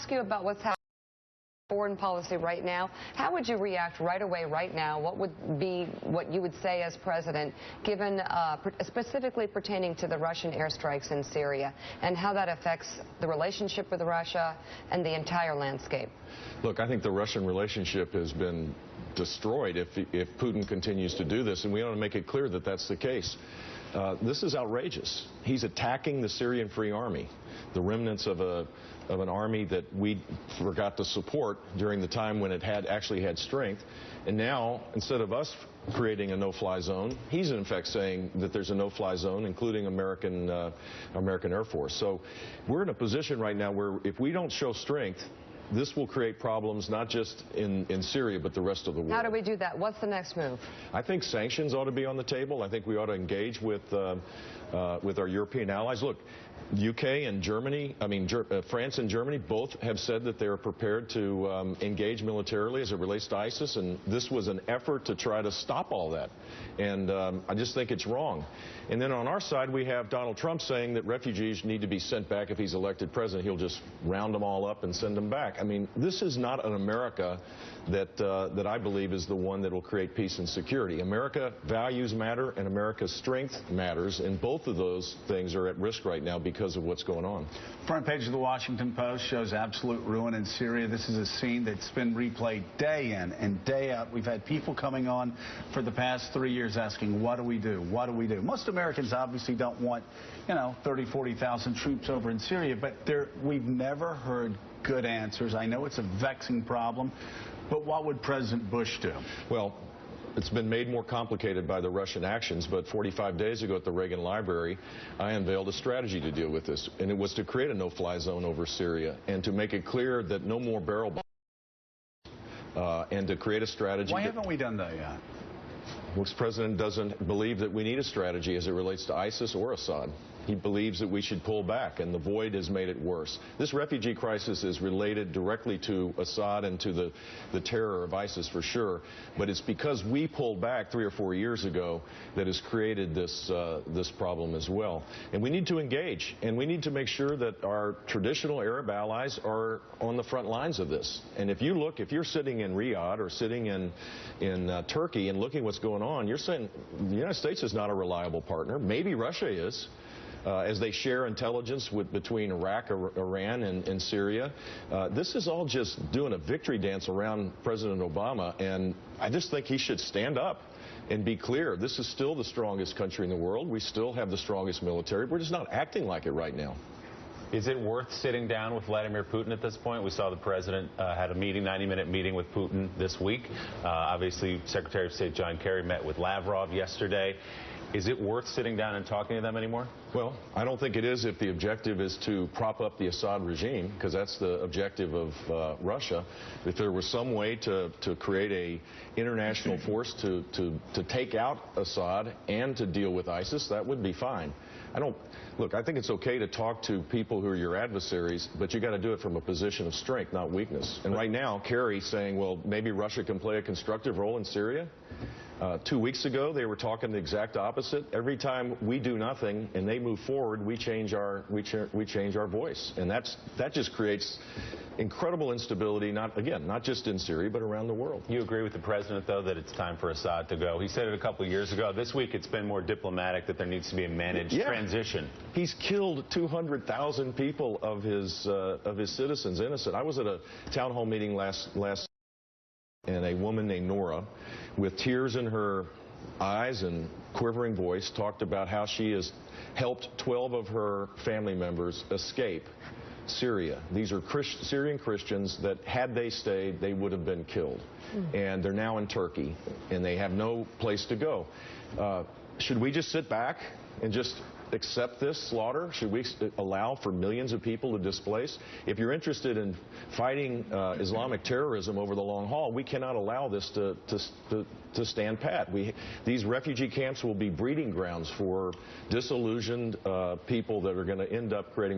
ask you about what's happening in foreign policy right now. How would you react right away, right now? What would be what you would say as president, given specifically pertaining to the Russian airstrikes in Syria, and how that affects the relationship with Russia and the entire landscape? Look, I think the Russian relationship has been destroyed if Putin continues to do this, and we ought to make it clear that that's the case. This is outrageous. He's attacking the Syrian Free Army, the remnants of an army that we forgot to support during the time when it actually had strength. And now, instead of us creating a no-fly zone, he's in effect saying that there's a no-fly zone, including American Air Force. So we're in a position right now where if we don't show strength, this will create problems not just in Syria, but the rest of the world. How do we do that? What's the next move? I think sanctions ought to be on the table. I think we ought to engage with our European allies. Look, UK and Germany, France and Germany both have said that they are prepared to engage militarily as it relates to ISIS, and this was an effort to try to stop all that. And I just think it's wrong. And then on our side, we have Donald Trump saying that refugees need to be sent back if he's elected president. He'll just round them all up and send them back. I mean, this is not an America that I believe is the one that will create peace and security. America values matter, and America's strength matters, and both of those things are at risk right now because of what's going on. Front page of the Washington Post shows absolute ruin in Syria. This is a scene that's been replayed day in and day out. We've had people coming on for the past 3 years asking, what do we do? What do we do? Most Americans obviously don't want, 30, 40,000 troops over in Syria, but we've never heard good answers. I know it's a vexing problem, but what would President Bush do? Well, it's been made more complicated by the Russian actions, but 45 days ago at the Reagan Library, I unveiled a strategy to deal with this, and it was to create a no-fly zone over Syria and to make it clear that no more barrel bombs, and to create a strategy. Why haven't we done that yet? This president doesn't believe that we need a strategy as it relates to ISIS or Assad. He believes that we should pull back, and the void has made it worse. This refugee crisis is related directly to Assad and to the terror of ISIS for sure, but it's because we pulled back 3 or 4 years ago that has created this problem as well. And we need to engage, and we need to make sure that our traditional Arab allies are on the front lines of this. And if you're sitting in Riyadh or sitting in Turkey and looking what's going on, you're saying the United States is not a reliable partner. Maybe Russia is. As they share intelligence between Iraq, Iran, and Syria. This is all just doing a victory dance around President Obama, and I just think he should stand up and be clear. This is still the strongest country in the world. We still have the strongest military. We're just not acting like it right now. Is it worth sitting down with Vladimir Putin at this point? We saw the president had a 90-minute meeting with Putin this week. Obviously, Secretary of State John Kerry met with Lavrov yesterday. Is it worth sitting down and talking to them anymore? Well, I don't think it is if the objective is to prop up the Assad regime, because that's the objective of Russia. If there was some way to create an international force to take out Assad and to deal with ISIS, that would be fine. Look, I think it's okay to talk to people who are your adversaries, but you got to do it from a position of strength, not weakness. And right now, Kerry's saying, well, maybe Russia can play a constructive role in Syria. 2 weeks ago, they were talking the exact opposite. Every time we do nothing and they move forward, we change our voice, and that just creates incredible instability. Not just in Syria, but around the world. You agree with the president, though, that it's time for Assad to go? He said it a couple of years ago. This week, it's been more diplomatic that there needs to be a managed transition. He's killed 200,000 people of his citizens, innocent. I was at a town hall meeting last and a woman named Nora, with tears in her eyes and quivering voice, talked about how she has helped 12 of her family members escape Syria. These are Syrian Christians that, had they stayed, they would have been killed. And they're now in Turkey, and they have no place to go. Should we just sit back and just accept this slaughter? Should we allow for millions of people to displace? If you're interested in fighting Islamic terrorism over the long haul, we cannot allow this to stand pat. These refugee camps will be breeding grounds for disillusioned people that are going to end up creating